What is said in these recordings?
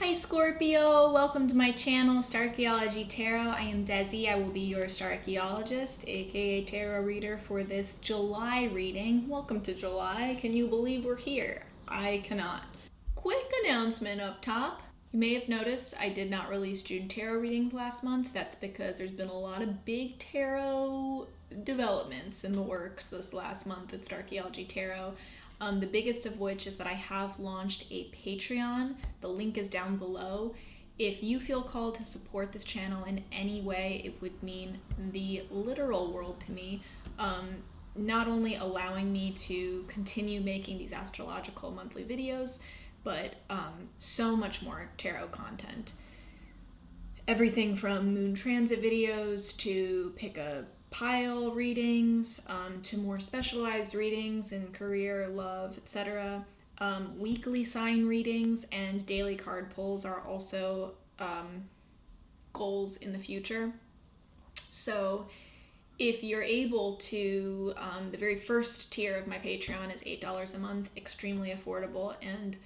Hi Scorpio, welcome to my channel, Starchaeology Tarot. I am Desi. I will be your Starchaeologist, aka tarot reader for this July reading. Welcome to July. Can you believe we're here? I cannot. Quick announcement up top. You may have noticed I did not release June tarot readings last month. That's because there's been a lot of big tarot developments in the works this last month at Starchaeology Tarot. The biggest of which is that I have launched a Patreon. The link is down below. If you feel called to support this channel in any way, it would mean the literal world to me. Not only allowing me to continue making these astrological monthly videos, but so much more tarot content. Everything from moon transit videos to pick a pile readings, to more specialized readings in career, love, etc. Weekly sign readings and daily card pulls are also goals in the future. So if you're able to, the very first tier of my Patreon is $8 a month, extremely affordable, and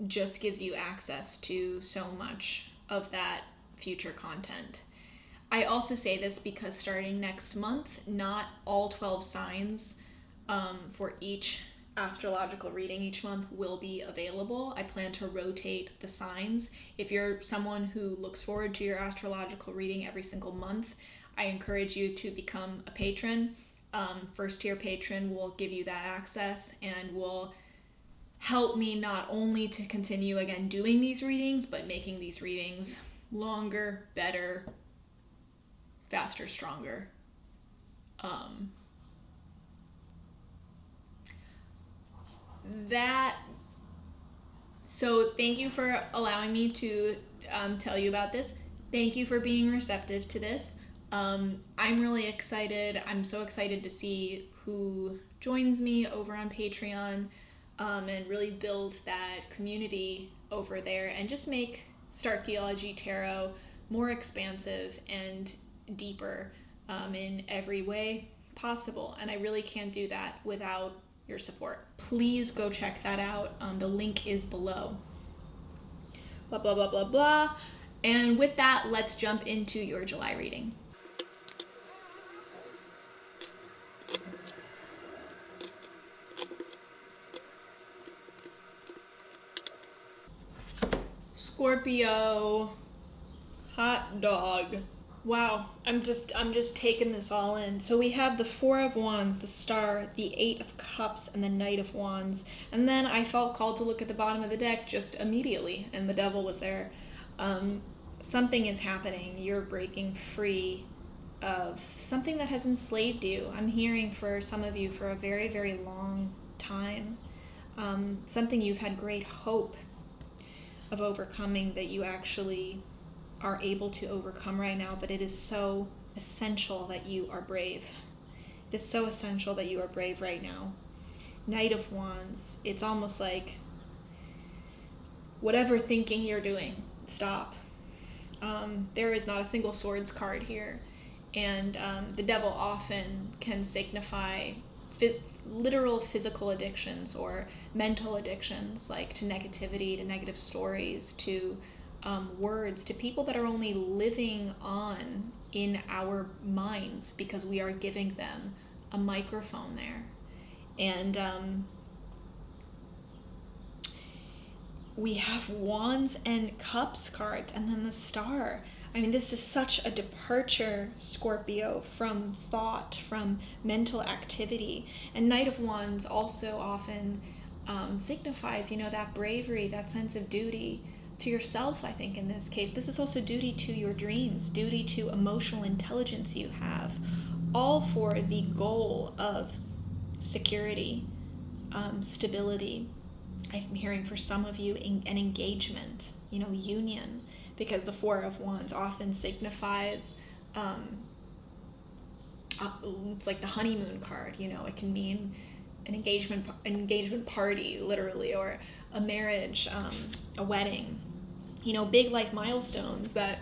just gives you access to so much of that future content. I also say this because starting next month, not all 12 signs for each astrological reading each month will be available. I plan to rotate the signs. If you're someone who looks forward to your astrological reading every single month, I encourage you to become a patron. First tier patron will give you that access and will help me not only to continue again doing these readings, but making these readings longer, better, faster, stronger. So thank you for allowing me to tell you about this. Thank you for being receptive to this. I'm really excited. I'm so excited to see who joins me over on Patreon, and really build that community over there and just make Starchaeology Tarot more expansive and deeper in every way possible, and I really can't do that without your support. Please go check that out. The link is below. Blah blah blah blah blah. And with that, let's jump into your July reading. Scorpio, hot dog. Wow, I'm just taking this all in. So we have the Four of Wands, the Star, the Eight of Cups, and the Knight of Wands. And then I felt called to look at the bottom of the deck just immediately, and the Devil was there. Something is happening. You're breaking free of something that has enslaved you. I'm hearing for some of you for a very, very long time. Something you've had great hope of overcoming that you actually are able to overcome right now, but it is so essential that you are brave. It is so essential that you are brave right now. Knight of Wands, it's almost like whatever thinking you're doing, stop. There is not a single swords card here, and the Devil often can signify literal physical addictions or mental addictions, like to negativity, to negative stories, to words, to people that are only living on in our minds because we are giving them a microphone there. And we have Wands and Cups cards, and then the Star. I mean, this is such a departure, Scorpio, from thought, from mental activity. And Knight of Wands also often signifies, that bravery, that sense of duty to yourself. I think in this case, this is also duty to your dreams, duty to emotional intelligence you have, all for the goal of security, stability. I'm hearing for some of you an engagement, union, because the Four of Wands often signifies, it's like the honeymoon card, it can mean an engagement party, literally, or a marriage, a wedding, big life milestones that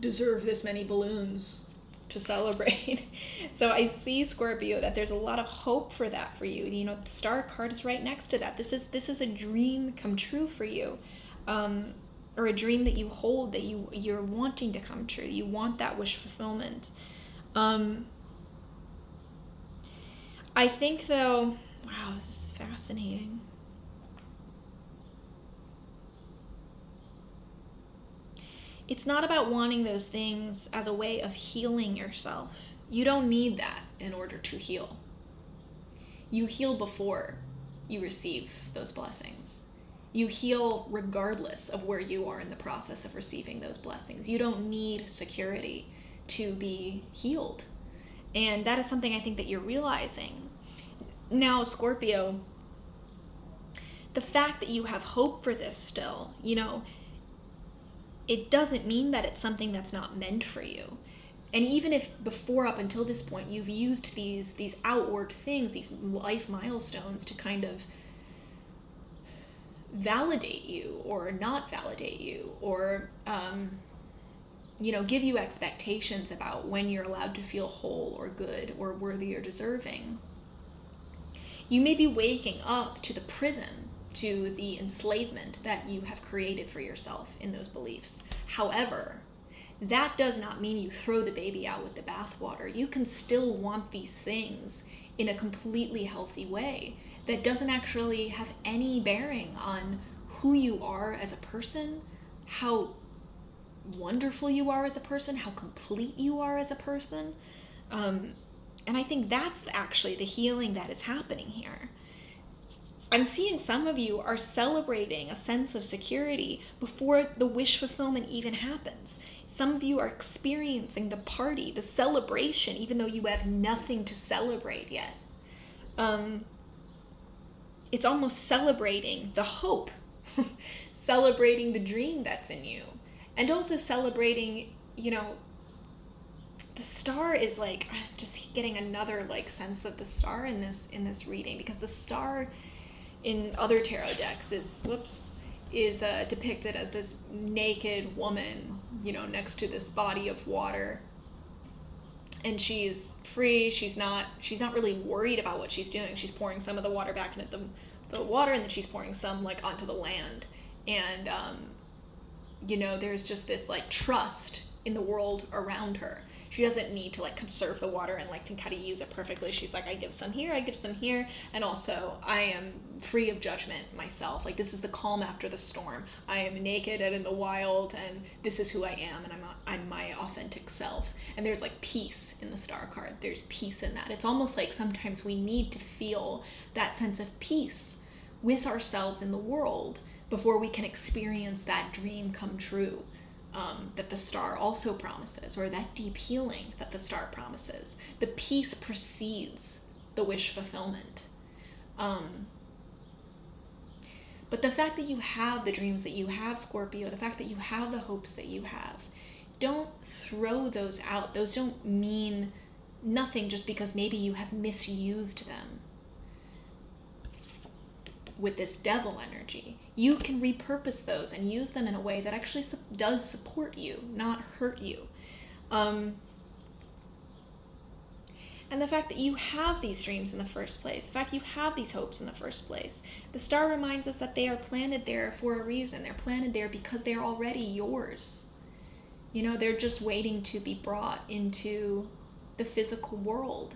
deserve this many balloons to celebrate. So I see, Scorpio, that there's a lot of hope for that for you. The Star card is right next to that. This is a dream come true for you. or a dream that you hold that you're wanting to come true. You want that wish fulfillment. I think though, wow, this is fascinating. It's not about wanting those things as a way of healing yourself. You don't need that in order to heal. You heal before you receive those blessings. You heal regardless of where you are in the process of receiving those blessings. You don't need security to be healed. And that is something I think that you're realizing. Now, Scorpio, the fact that you have hope for this still, it doesn't mean that it's something that's not meant for you. And even if before, up until this point, you've used these outward things, these life milestones to kind of validate you or not validate you, or give you expectations about when you're allowed to feel whole or good or worthy or deserving, you may be waking up to the prison, to the enslavement that you have created for yourself in those beliefs. However, that does not mean you throw the baby out with the bathwater. You can still want these things in a completely healthy way that doesn't actually have any bearing on who you are as a person, how wonderful you are as a person, how complete you are as a person. And I think that's actually the healing that is happening here. I'm seeing some of you are celebrating a sense of security before the wish fulfillment even happens. Some of you are experiencing the party, the celebration, even though you have nothing to celebrate yet. It's almost celebrating the hope, celebrating the dream that's in you, and also celebrating, the star is like, just getting another sense of the star in this reading, because the star in other tarot decks is depicted as this naked woman, next to this body of water, and she's free. She's not really worried about what she's doing. She's pouring some of the water back into the water, and then she's pouring some onto the land, and there's just this trust in the world around her. She doesn't need to conserve the water and think how to use it perfectly. She's like, I give some here, and also I am free of judgment myself. This is the calm after the storm. I am naked and in the wild, and this is who I am, and I'm my authentic self. And there's peace in the star card. There's peace in that. It's almost like sometimes we need to feel that sense of peace with ourselves in the world before we can experience that dream come true. That the star also promises, or that deep healing that the star promises. The peace precedes the wish fulfillment. But the fact that you have the dreams that you have, Scorpio, the fact that you have the hopes that you have, don't throw those out. Those don't mean nothing just because maybe you have misused them with this devil energy. You can repurpose those and use them in a way that actually does support you, not hurt you. And the fact that you have these dreams in the first place, the fact you have these hopes in the first place, the star reminds us that they are planted there for a reason. They're planted there because they're already yours. They're just waiting to be brought into the physical world.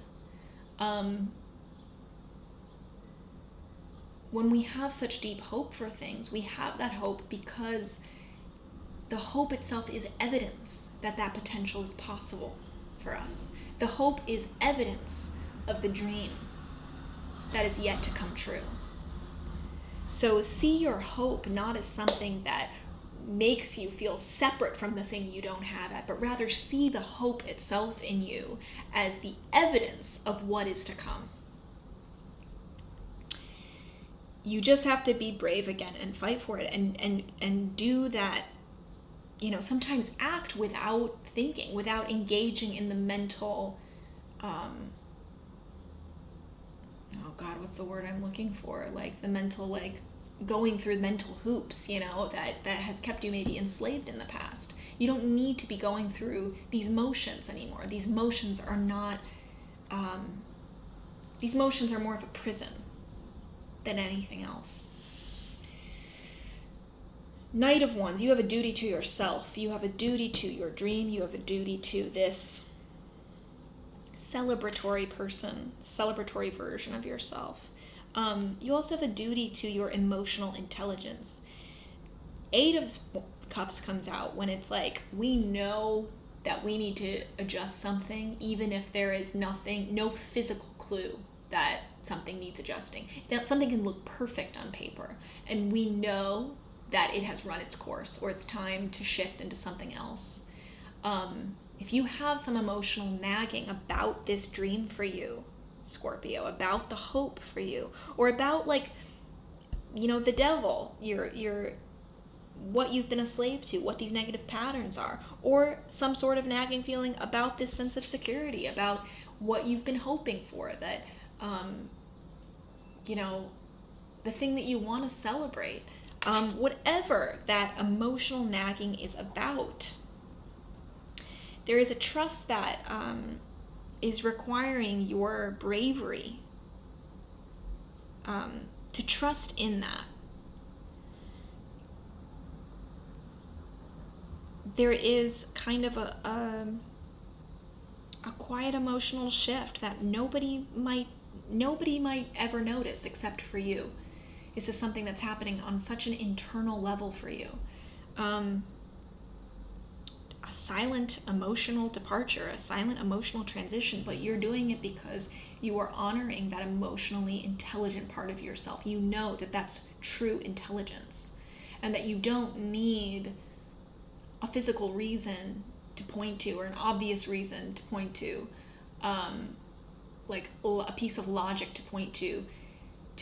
When we have such deep hope for things, we have that hope because the hope itself is evidence that that potential is possible for us. The hope is evidence of the dream that is yet to come true. So see your hope not as something that makes you feel separate from the thing you don't have at, but rather see the hope itself in you as the evidence of what is to come. You just have to be brave again and fight for it and do that, sometimes act without thinking, without engaging in the mental, what's the word I'm looking for? The mental, going through mental hoops, that has kept you maybe enslaved in the past. You don't need to be going through these motions anymore. These motions are not, these motions are more of a prison than anything else. Knight of Wands, you have a duty to yourself. You have a duty to your dream. You have a duty to this celebratory person, celebratory version of yourself. You also have a duty to your emotional intelligence. Eight of Cups comes out when it's like, we know that we need to adjust something, even if there is no physical clue that something needs adjusting. That something can look perfect on paper, and we know that it has run its course, or it's time to shift into something else. If you have some emotional nagging about this dream for you, Scorpio, about the hope for you, or about the devil, your what you've been a slave to, what these negative patterns are, or some sort of nagging feeling about this sense of security, about what you've been hoping for, that the thing that you want to celebrate, whatever that emotional nagging is about, there is a trust that is requiring your bravery to trust in that. There is kind of a quiet emotional shift that nobody might ever notice except for you. This is something that's happening on such an internal level for you. A silent emotional departure, a silent emotional transition, but you're doing it because you are honoring that emotionally intelligent part of yourself. You know that that's true intelligence, and that you don't need a physical reason to point to, or an obvious reason to point to, like a piece of logic to point to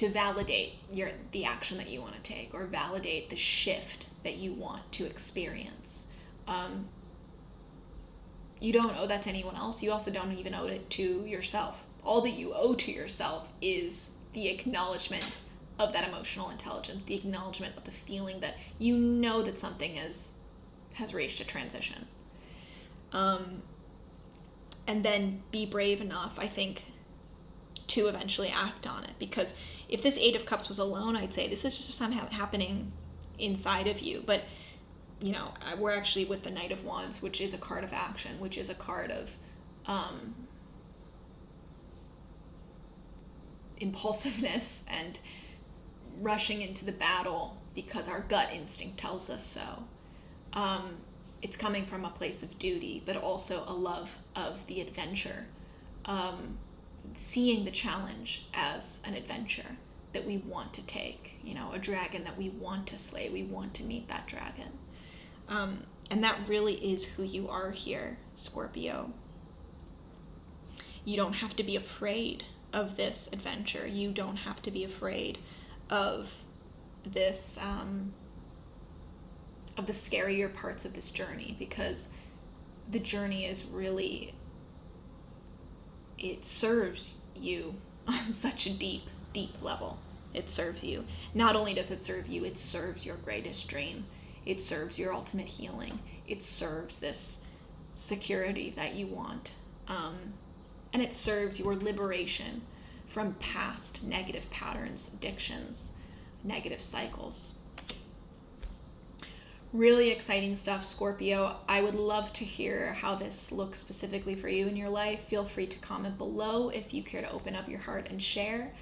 validate the action that you want to take, or validate the shift that you want to experience. You don't owe that to anyone else. You also don't even owe it to yourself. All that you owe to yourself is the acknowledgement of that emotional intelligence, the acknowledgement of the feeling that you know that something has reached a transition. And then be brave enough, I think, to eventually act on it. Because if this Eight of Cups was alone, I'd say this is just somehow happening inside of you. But, we're actually with the Knight of Wands, which is a card of action, which is a card of impulsiveness and rushing into the battle because our gut instinct tells us so. It's coming from a place of duty, but also a love of the adventure. Seeing the challenge as an adventure that we want to take, a dragon that we want to slay. We want to meet that dragon. And that really is who you are here, Scorpio. You don't have to be afraid of this adventure. You don't have to be afraid of this, of the scarier parts of this journey, because the journey is really, it serves you on such a deep, deep level. It serves you. Not only does it serve you, it serves your greatest dream. It serves your ultimate healing. It serves this security that you want. And it serves your liberation from past negative patterns, addictions, negative cycles. Really exciting stuff, Scorpio. I would love to hear how this looks specifically for you in your life. Feel free to comment below if you care to open up your heart and share.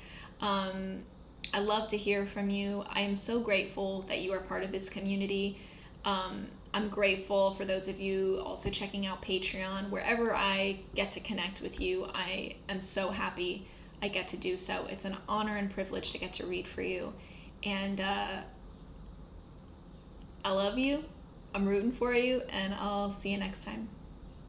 I love to hear from you. I am so grateful that you are part of this community. I'm grateful for those of you also checking out Patreon. Wherever I get to connect with you, I am so happy I get to do so. It's an honor and privilege to get to read for you. And I love you. I'm rooting for you, and I'll see you next time.